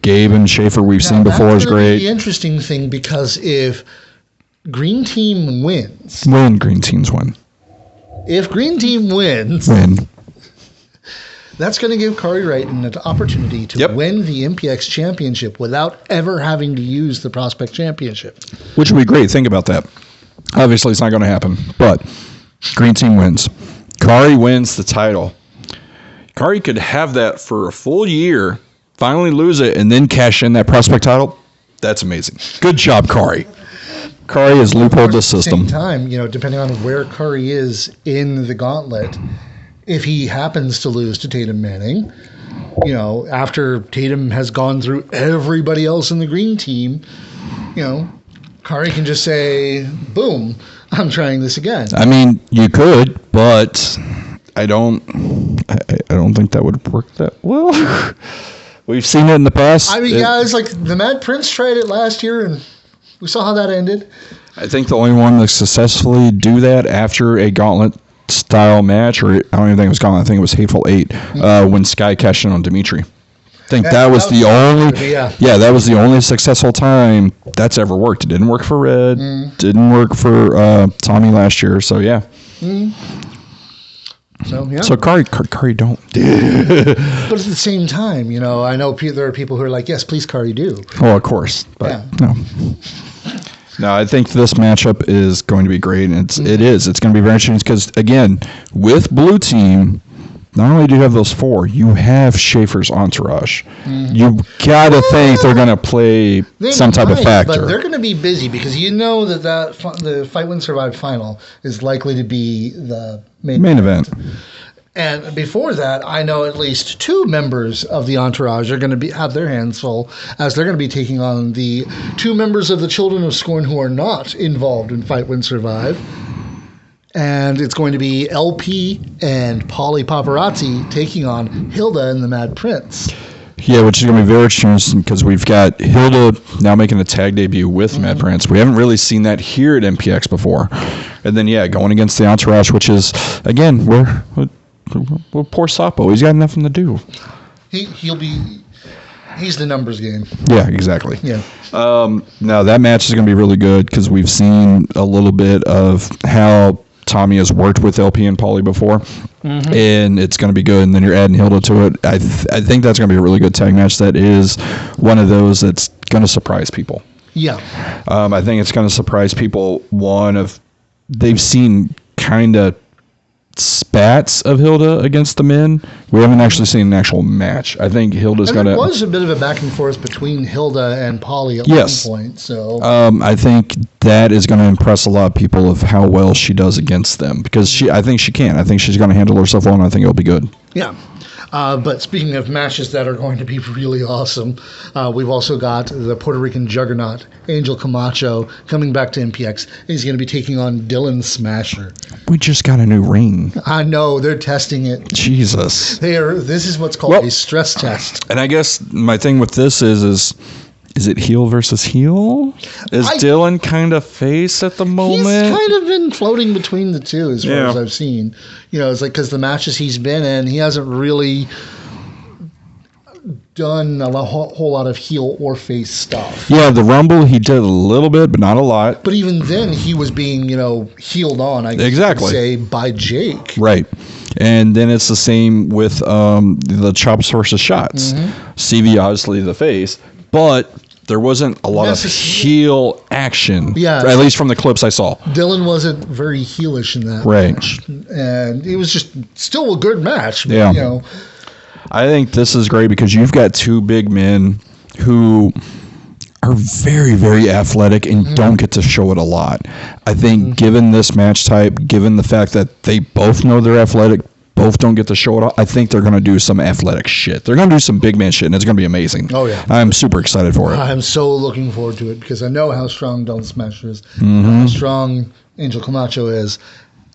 Gabe and Schaefer we've seen before is great. That's the interesting thing because if Green Team wins. When Green Teams win. If Green Team wins. Win. That's going to give Kari Wrighton an opportunity to win the MPX championship without ever having to use the Prospect Championship. Which would be great. Think about that. Obviously, it's not going to happen. But Green Team wins. Kari wins the title. Kari could have that for a full year, finally lose it, and then cash in that Prospect title. That's amazing. Good job, Kari. Kari has loopholed the system. At the same time, depending on where Kari is in the gauntlet, if he happens to lose to Tatum Manning, after Tatum has gone through everybody else in the green team, Kari can just say, boom, I'm trying this again. I mean, you could, but I don't think that would work that well. We've seen it in the past. I mean, it's like the Mad Prince tried it last year, and we saw how that ended. I think the only one to successfully do that after a gauntlet style match, or I don't even think it was gauntlet, I think it was Hateful Eight, when Sky cashed in on Dimitri. I think that was the only that was the only successful time that's ever worked. It didn't work for Red, didn't work for Tommy last year, so yeah. So Kari don't. But at the same time, I know there are people who are like, yes, please, Kari, do. Oh, of course, but no. No, I think this matchup is going to be great, and it is. It's going to be very interesting because, again, with Blue Team, not only do you have those four, you have Schaefer's entourage. You got to think they're going to play some type of factor. But they're going to be busy because the Fight Win Survive final is likely to be the main event. And before that, I know at least two members of the entourage are going to have their hands full, as they're going to be taking on the two members of the Children of Scorn who are not involved in Fight Win Survive. And it's going to be LP and Polly Paparazzi taking on Hilda and the Mad Prince. Yeah, which is going to be very interesting because we've got Hilda now making a tag debut with Mad Prince. We haven't really seen that here at MPX before. And then, going against the entourage, which is, again, we're poor Sapo. He's got nothing to do. He's the numbers game. Yeah, exactly. Yeah. Now, that match is going to be really good because we've seen a little bit of how Tommy has worked with LP and Paulie before, and it's going to be good. And then you're adding Hilda to it. I think that's going to be a really good tag match. That is one of those that's going to surprise people. Yeah. I think it's going to surprise people. They've seen kind of spats of Hilda against the men. We haven't actually seen an actual match. I think Hilda's going to... There was a bit of a back and forth between Hilda and Polly at Yes. one point. So I think that is going to impress a lot of people of how well she does against them. Because I think she can. I think she's going to handle herself well, and I think it'll be good. yeah. But speaking of matches that are going to be really awesome, we've also got the Puerto Rican juggernaut, Angel Camacho, coming back to MPX. He's going to be taking on Dylan Smasher. We just got a new ring. I know, they're testing it. Jesus. This is what's called a stress test. And I guess my thing with this is it heel versus heel? Is Dylan kind of face at the moment? He's kind of been floating between the two as far as I've seen. It's like because the matches he's been in, he hasn't really done a whole lot of heel or face stuff. Yeah, the Rumble he did a little bit, but not a lot. But even then, he was being, heeled on, I guess you could say, by Jake. Right. And then it's the same with the chops versus shots. CV, obviously, the face, but there wasn't a lot of heel action. Yeah. At least from the clips I saw. Dylan wasn't very heelish in that match. And it was just still a good match. But, yeah. I think this is great because you've got two big men who are very, very athletic and don't get to show it a lot. I think given this match type, given the fact that they both know they're athletic, both don't get to show it all, I think they're going to do some athletic shit. They're going to do some big man shit, and it's going to be amazing. Oh, yeah. I'm super excited for it. I'm so looking forward to it because I know how strong Dylan Smasher is, how strong Angel Camacho is,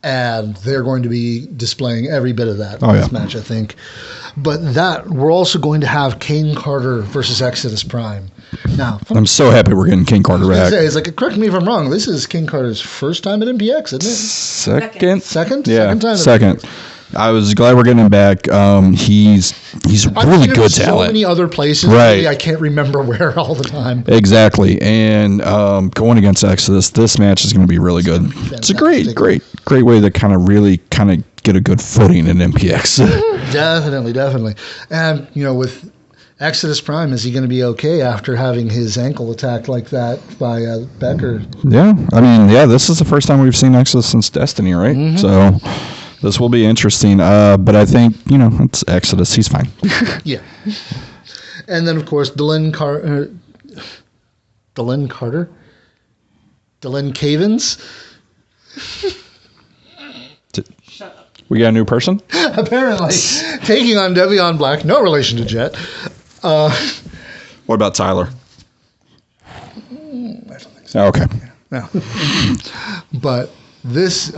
and they're going to be displaying every bit of that in this match, I think. But we're also going to have Kane Carter versus Exodus Prime. Now, I'm so happy we're getting King Carter back. It's like, correct me if I'm wrong, this is King Carter's first time at MPX, isn't it? Second? Yeah, second time. Second. I was glad we're getting him back. He's really good talent. So many other places, right? Really, I can't remember where all the time. Exactly, and going against Exodus, this match is going to be really good. It's a great way to kind of get a good footing in MPX. Definitely, and with Exodus Prime, is he going to be okay after having his ankle attacked like that by Becker? Yeah, this is the first time we've seen Exodus since Destiny, right? So. This will be interesting, but I think, it's Exodus. He's fine. Yeah. And then, of course, Dylan Cavins. Shut up. We got a new person? Apparently. Taking on Devion Black. No relation to Jet. What about Tyler? I don't think so. Oh, okay. No. But this is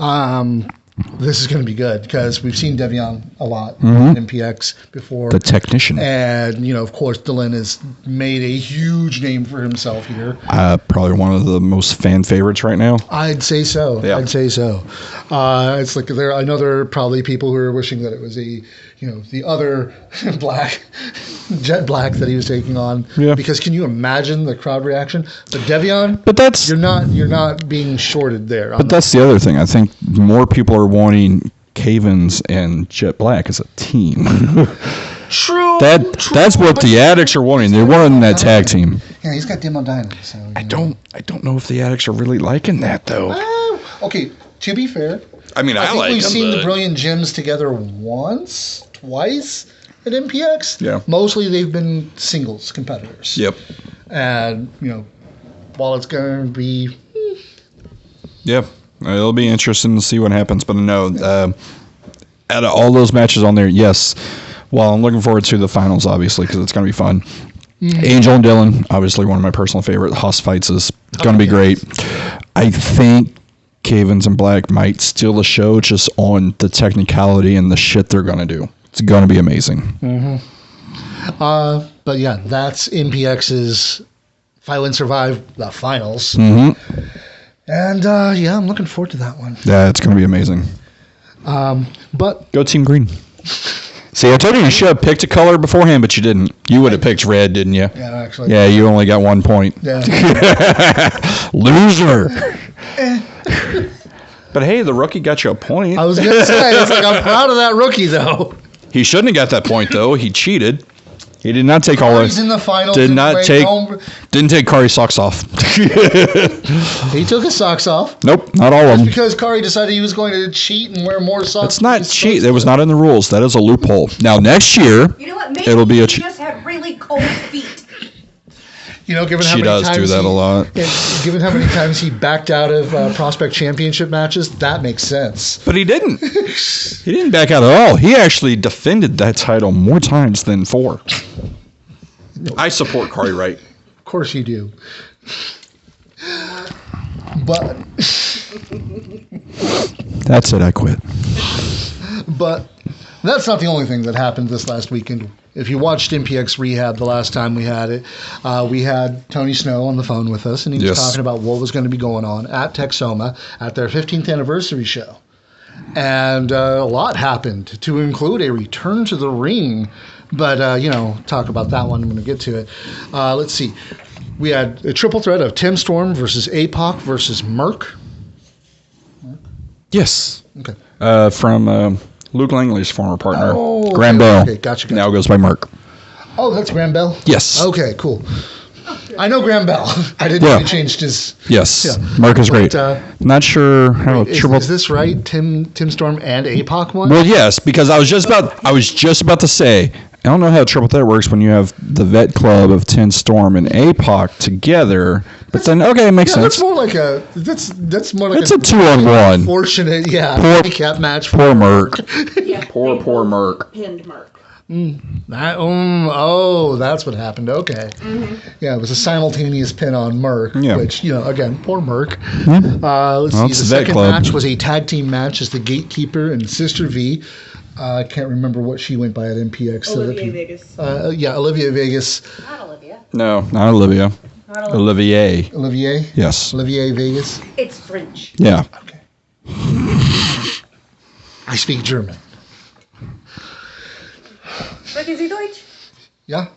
going to be good because we've seen Devion a lot in MPX before. The technician. And, of course, Dylan has made a huge name for himself here. Probably one of the most fan favorites right now. I'd say so. Yeah. I'd say so. It's like I know there are probably people who are wishing that it was the other Black, Jet Black that he was taking on. Yeah. Because can you imagine the crowd reaction? But Devion, you're not being shorted there. But that's the other thing. I think more people are wanting Cavins and Jet Black as a team. True. That's what the Addicts are wanting. They're wanting that tag team. Yeah, he's got Demo Dynamo. So I don't know if the Addicts are really liking that though. Okay, to be fair, I think we've seen the Brilliant Gems together twice at MPX. Yeah. Mostly they've been singles competitors. Yep. And while it's going to be. Yeah. It'll be interesting to see what happens, but no, out of all those matches on there, yes. Well, I'm looking forward to the finals, obviously, because it's going to be fun. Angel and Dylan, obviously one of my personal favorite. Hoss Fights is going to be great. I think Cavins and Black might steal the show just on the technicality and the shit they're going to do. It's going to be amazing. But yeah, that's MPX's Fight Win Survive, the finals. And, I'm looking forward to that one. Yeah, it's going to be amazing. But go Team Green. See, I told you should have picked a color beforehand, but you didn't. You would have picked red, didn't you? Yeah, actually. Yeah, you only got 1 point. Yeah. Loser. But hey, the rookie got you a point. I was going to say, I'm proud of that rookie, though. He shouldn't have got that point, though. He cheated. He did not take all He's in the finals. Didn't take Kari's socks off. He took his socks off. Nope, not all of them. Because Kari decided he was going to cheat and wear more socks. That's not cheat. That was not in the rules. That is a loophole. Now next year, you know what? Maybe it'll be a he just had really cold feet. You know, given how She many does times do that a lot. Given how many times he backed out of prospect championship matches, that makes sense. But he didn't. He didn't back out at all. He actually defended that title more times than 4. I support Kari Wright. Of course you do. But that's it. I quit. But that's not the only thing that happened this last weekend. If you watched MPX Rehab the last time we had it, we had Tony Snow on the phone with us, and he was talking about what was going to be going on at Texoma at their 15th anniversary show. And a lot happened, to include a return to the ring. But, talk about that one. I'm going to get to it. Let's see. We had a triple threat of Tim Storm versus APOC versus Merc. Yes. Okay. From Luke Langley's former partner, okay, Graham Bell. Okay, gotcha. Now goes by Merc. Oh, that's Graham Bell? Yes. Okay, cool. I know Graham Bell. I didn't know he changed his... Yes. Yeah. Merc is great. Not sure how is this right? Tim Storm and APOC won? Well, yes, because I was just about to say, I don't know how triple threat works when you have the vet club of Tim Storm and APOC together. But then, okay, it makes sense. That's more like a... That's more like it's a 2-on-1. Fortunate, handicap match. Poor Merc. Yeah, Poor Merc. Pinned Merc. That's what happened. Okay. Mm-hmm. Yeah, it was a simultaneous pin on Merc, which, again, poor Merc. Let's see. The second match was a tag team match as the Gatekeeper and Sister V. I can't remember what she went by at MPX. Olivia Vegas. Olivia Vegas. Not Olivia. No, not Olivia. Not Olivier. Olivier? Yes. Olivier Vegas. It's French. Yeah. Okay. I speak German. Sprechen Sie Deutsch? Yeah.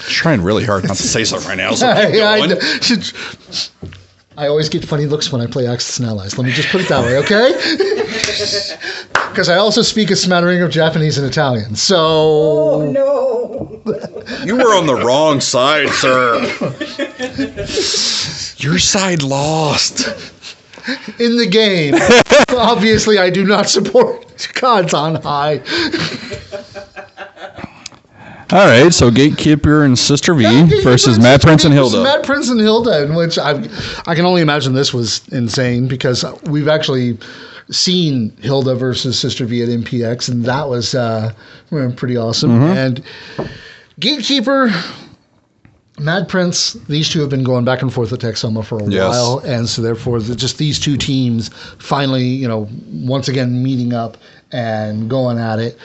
Trying really hard not to say something right now. So I always get funny looks when I play Axis and Allies. Let me just put it that way, okay? Because I also speak a smattering of Japanese and Italian. So. Oh, no. You were on the wrong side, sir. Your side lost. In the game. Obviously, I do not support Gods on High. All right, so Gatekeeper and Sister V versus Matt Prince and Hilda. Matt Prince and Hilda, in which I can only imagine this was insane because we've actually seen Hilda versus Sister V at MPX, and that was pretty awesome. Mm-hmm. And Gatekeeper, Mad Prince, these two have been going back and forth at Texoma for a while, and so therefore just these two teams finally, once again meeting up and going at it.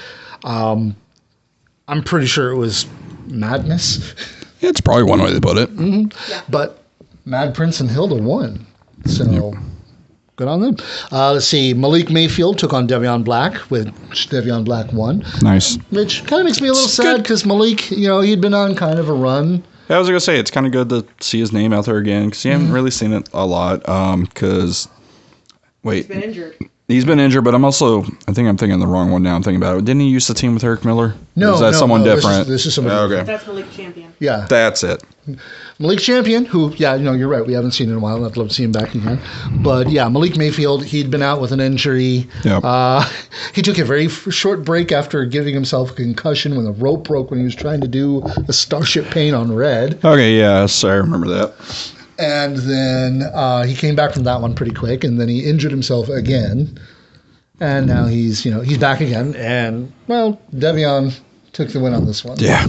I'm pretty sure it was madness. It's probably one way to put it. Mm-hmm. Yeah. But Mad Prince and Hilda won, so good on them. Let's see. Malik Mayfield took on Devion Black, which Devion Black won. Nice. Which kind of makes me a little sad because Malik, he'd been on kind of a run. Yeah, I was going to say, it's kind of good to see his name out there again because you haven't really seen it a lot. He's been injured. He's been injured, but I think I'm thinking the wrong one now. I'm thinking about it. Didn't he use the team with Eric Miller? No, or is that someone different? This is someone different. Okay. That's Malik Champion. Yeah. That's it. Malik Champion, who, you're right. We haven't seen him in a while. I'd love to see him back again. But, Malik Mayfield, he'd been out with an injury. Yep. He took a very short break after giving himself a concussion when the rope broke when he was trying to do a Starship Pain on Red. Okay, yes, I remember that. And then he came back from that one pretty quick, and then he injured himself again. And now he's back again. And, Devion took the win on this one. Yeah.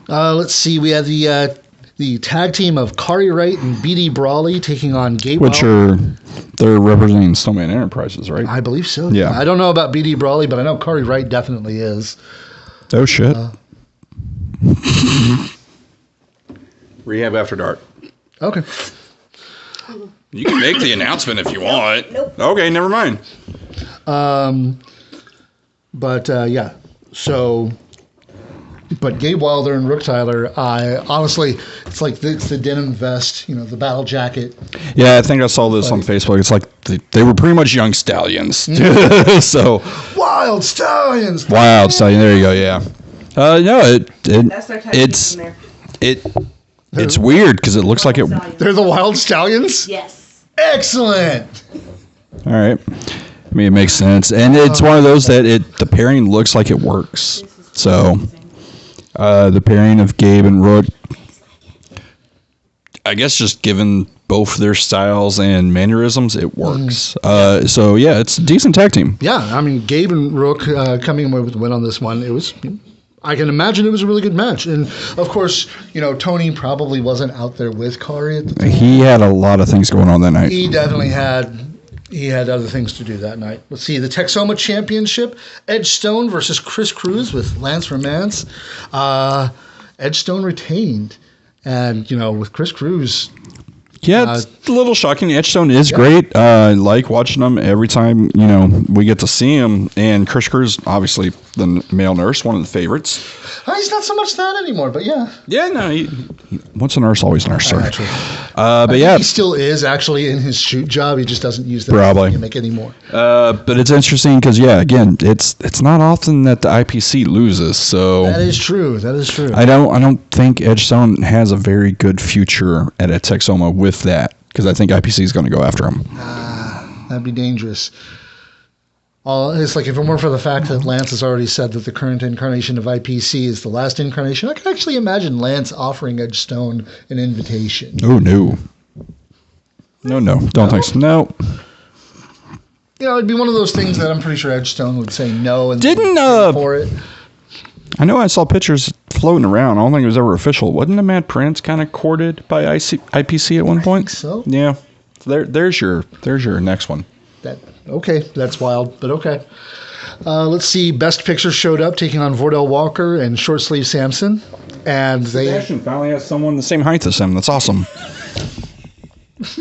Let's see. We had the tag team of Kari Wright and BD Brawley taking on Gabe. Which they're representing Snowman Enterprises, right? I believe so. Yeah. I don't know about BD Brawley, but I know Kari Wright definitely is. Oh, shit. Rehab After Dark. Okay. You can make the announcement if you want. Nope. Okay, never mind. So But Gabe Wilder and Rook Tyler, honestly, it's like it's the denim vest, the battle jacket. Yeah, I think I saw this on Facebook. It's like they were pretty much young stallions. So Wild Stallions. Wild Stallion. There you go. Yeah. No, That's their type it's there. it's weird because it looks like it. They're the Wild Stallions? Yes. Excellent. All right. I mean, it makes sense, and it's one of those that the pairing looks like it works. So, the pairing of Gabe and Rook, I guess, just given both their styles and mannerisms, it works. So yeah, it's a decent tag team. Yeah, I mean, Gabe and Rook coming away with the win on this one. It was. I can imagine it was a really good match, and of course, Tony probably wasn't out there with Kari at the time. He had a lot of things going on that night. He definitely had. He had other things to do that night. Let's see. The Texoma Championship, Edge Stone versus Chris Cruz with Lance Romance. Edge Stone retained. And, with Chris Cruz. Yeah, it's a little shocking. Edgestone is great. I like watching him every time, we get to see him. And Chris Cruz, obviously, the male nurse, one of the favorites. He's not so much that anymore, but yeah. Yeah, no, he once a nurse, always a nurse, sir. But yeah. He still is actually in his shoot job. He just doesn't use that gimmick anymore. But it's interesting because, again, it's not often that the IPC loses. So that is true. I don't think Edgestone has a very good future at a Texoma with that, because I think IPC is going to go after him. That'd be dangerous. It's like if it weren't for the fact that Lance has already said that the current incarnation of IPC is the last incarnation, I could actually imagine Lance offering Edgestone an invitation. Oh, no. No, don't think so. No. It'd be one of those things that I'm pretty sure Edgestone would say no and for it. I know I saw pictures floating around. I don't think it was ever official. Wasn't the Mad Prince kind of courted by IPC at one point? I think so. Yeah. There's your next one. That's wild, but okay. Let's see. Best Picture showed up, taking on Vordell Walker and Short Sleeve Samson, and Sebastian finally has someone the same height as him. That's awesome.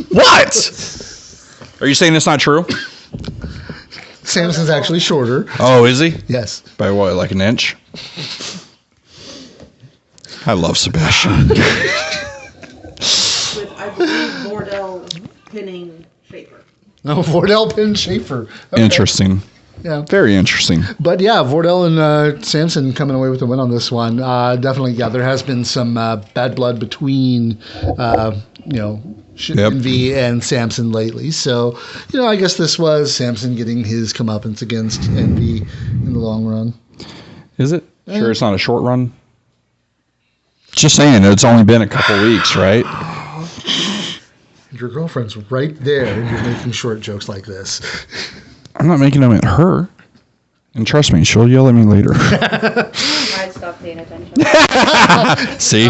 What? Are you saying it's not true? Samson's actually shorter. Oh, is he? Yes. By what, like an inch? I love Sebastian. With, I believe, Vordell pinning Schaefer. No, Vordell pinned Schaefer. Okay. Interesting. Yeah. Very interesting. But yeah, Vordell and Samson coming away with the win on this one. Definitely, there has been some bad blood between, Envy and Samson lately. So, I guess this was Samson getting his comeuppance against Envy in the long run. Is it? Sure it's not a short run? Just saying, it's only been a couple weeks, right? Your girlfriend's right there, and you're making short jokes like this. I'm not making them at her. And trust me, she'll yell at me later. I stopped paying attention. See?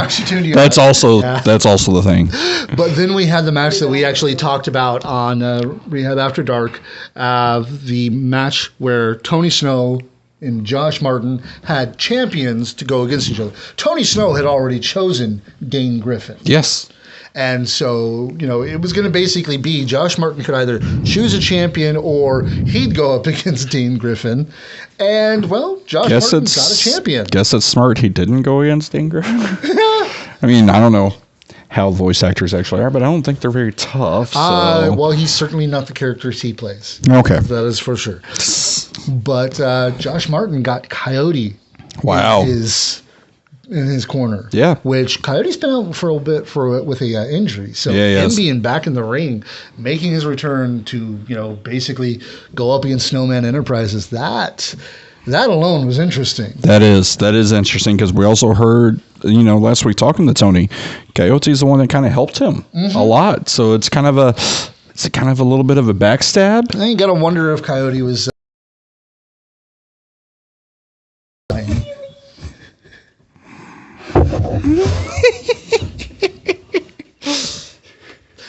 That's also the thing. But then we had the match that we actually talked about on Rehab After Dark. The match where Tony Snow and Josh Martin had champions to go against each other. Tony Snow had already chosen Dane Griffin. Yes. And so, it was going to basically be Josh Martin could either choose a champion or he'd go up against Dane Griffin. And, Josh Martin got a champion. Guess it's smart he didn't go against Dane Griffin. I mean, I don't know how voice actors actually are, but I don't think they're very tough. So. He's certainly not the characters he plays. Okay. That is for sure. But Josh Martin got Coyote. Wow. In his corner. Yeah. Which Coyote's been out for a bit with a injury. So him being back in the ring, making his return to, basically go up against Snowman Enterprises, that alone was interesting. That is interesting because we also heard, last week talking to Tony, Coyote's the one that kind of helped him a lot. So it's kind of a little bit of a backstab. I got to wonder if Coyote was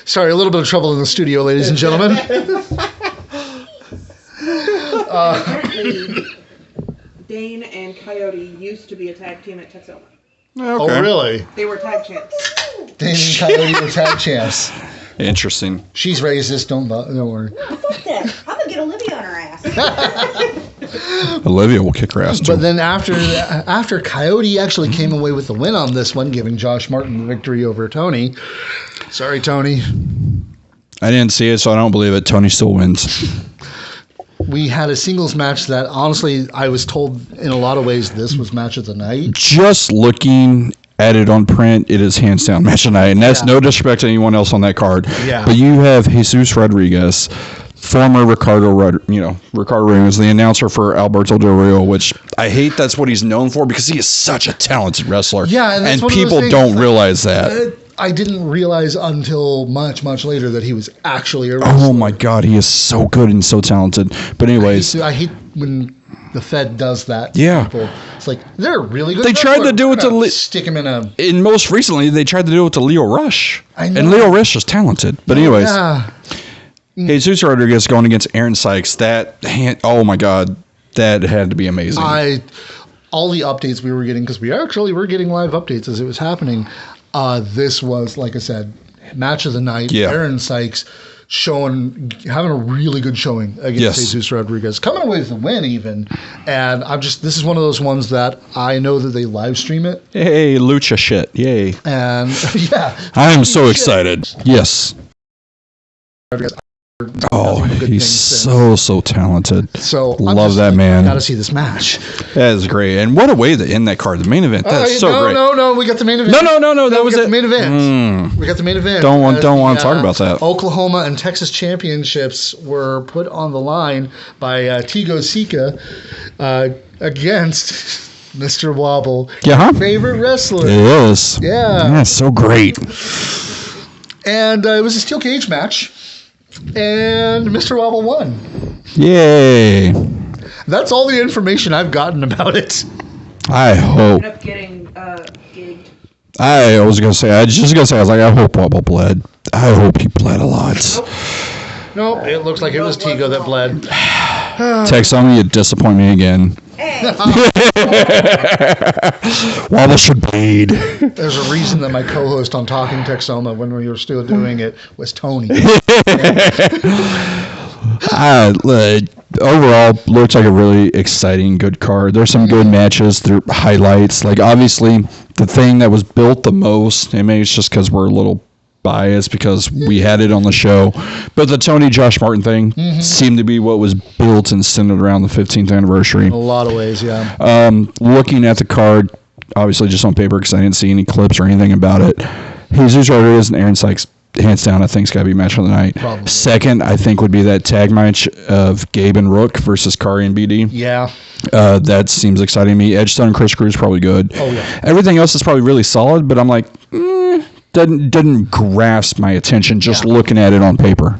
Sorry, a little bit of trouble in the studio, ladies and gentlemen. Apparently, Dane and Coyote used to be a tag team at Texoma. Okay. Oh, really? They were tag champs. Dane and Coyote were tag champs. Interesting. She's racist. Don't worry. No, fuck that. I'm going to get Olivia on her ass. Olivia will kick her ass too. But then after Coyote actually came away with the win on this one, giving Josh Martin the victory over Tony. Sorry, Tony. I didn't see it, so I don't believe it. Tony still wins. We had a singles match that, honestly, I was told in a lot of ways this was match of the night. Just looking at it on print, it is hands down match of the night. And that's no disrespect to anyone else on that card. Yeah. But you have Jesus Rodriguez, former Ricardo Rodriguez, the announcer for Alberto Del Rio, which I hate that's what he's known for because he is such a talented wrestler. Yeah, and people don't realize that. I didn't realize until much, much later that he was actually a wrestler. Oh my God, he is so good and so talented. But anyways, I hate when the Fed does that. To Yeah. people. It's like they're really good. They tried to do it to stick him in a. and most recently they tried to do it to Leo Rush. I know. And Leo Rush is talented. But anyways, Yeah. Jesus Rodriguez going against Aaron Sykes. Oh my God, that had to be amazing. All the updates we were getting, because we actually were getting live updates as it was happening. This was, like I said, match of the night. Yeah. Aaron Sykes having a really good showing against Jesus Rodriguez, coming away with the win even. And this is one of those ones that I know that they live stream it. Hey, lucha shit. Yay. And yeah. I am so excited. Yes. Oh, he's so talented. So love that man. Got to see this match. That is great. And what a way to end that card. The main event. That's so great. No. We got the main event. No. That was it. The main event. We got the main event. Don't want to talk about that. Oklahoma and Texas championships were put on the line by Tigo Sika against Mr. Wobble, favorite wrestler. It is. Yeah. It's so great. And it was a steel cage match. And Mr. Wobble won. Yay. That's all the information I've gotten about it. I hope. Ended up getting gigged. I was going to say, I was like, I hope Wobble bled. I hope he bled a lot. Nope, it looks like it was Tigo that bled. Text on me, you disappoint me again. Hey. Wobble should bleed. There's a reason that my co-host on Talking Texoma, when we were still doing it, was Tony. Overall, looks like a really exciting, good card. There's some good matches. There are highlights. Like, obviously, the thing that was built the most, and maybe it's just because we're a little biased because we had it on the show, but the Tony Josh Martin thing seemed to be what was built and centered around the 15th anniversary. In a lot of ways, yeah. Looking at the card, obviously just on paper because I didn't see any clips or anything about it, Jesus Rodriguez and Aaron Sykes, hands down, I think it's got to be match of the night. Probably. Second, I think would be that tag match of Gabe and Rook versus Kari and BD. Yeah. That seems exciting to me. Edgestone and Chris Cruz probably good. Oh, yeah. Everything else is probably really solid, but I'm like, didn't grasp my attention just looking at it on paper.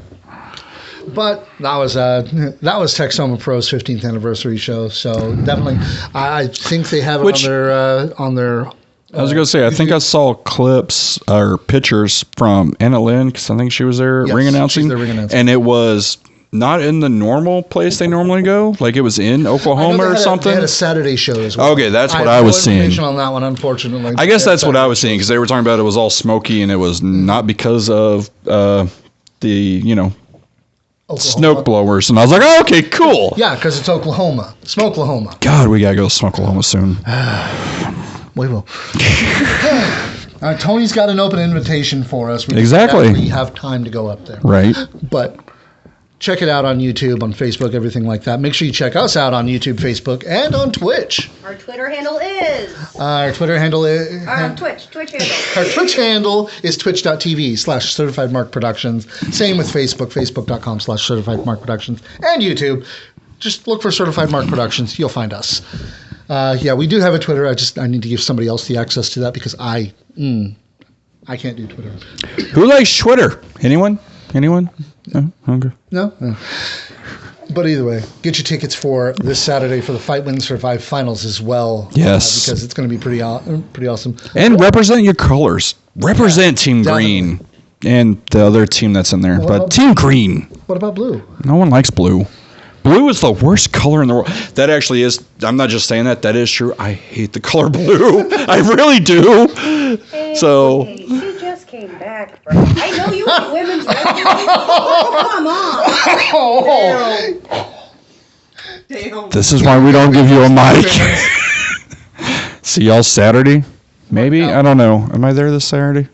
But that was Texoma Pro's 15th anniversary show, so definitely, I think they have it on their. I was going to say, I think I saw clips or pictures from Anna Lynn, because I think she was there ring announcing. She's there ring announcing. And it was not in the normal place they normally go. Like it was in Oklahoma or something. They had a Saturday show as well. Okay, that's what I was seeing. I have no information on that one, unfortunately. I guess that's what I was seeing, because they were talking about it was all smoky, and it was not because of the, smoke blowers. And I was like, oh, okay, cool. Yeah, because it's Oklahoma. Smokelahoma. God, we got to go to Smokelahoma soon. We will. Tony's got an open invitation for us. We Exactly. have time to go up there. Right. But check it out on YouTube, on Facebook, everything like that. Make sure you check us out on YouTube, Facebook, and on Twitch. Our Twitter handle is. Our Twitter handle is. Twitch handle. Our Twitch handle is twitch.tv/Certified Mark Productions. Same with Facebook, facebook.com/Certified Mark Productions. And YouTube. Just look for Certified Mark Productions. You'll find us. We do have a Twitter. I need to give somebody else the access to that because I can't do Twitter. Who likes Twitter? Anyone? No? Okay. No. But either way, get your tickets for this Saturday for the Fight Win Survive Finals as well. Yes. Because it's going to be pretty awesome. And represent your colors. Represent Team Green and the other team that's in there. But Team Green. What about blue? No one likes blue. Blue is the worst color in the world. That actually is. I'm not just saying that. That is true. I hate the color blue. I really do. Hey, so. You just came back, bro. I know you like women's wrestling. Oh, come on. Damn. This is why we don't give you a mic. See y'all Saturday? Maybe? I don't know. Am I there this Saturday?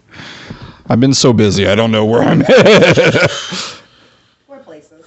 I've been so busy. I don't know where I'm at. More places.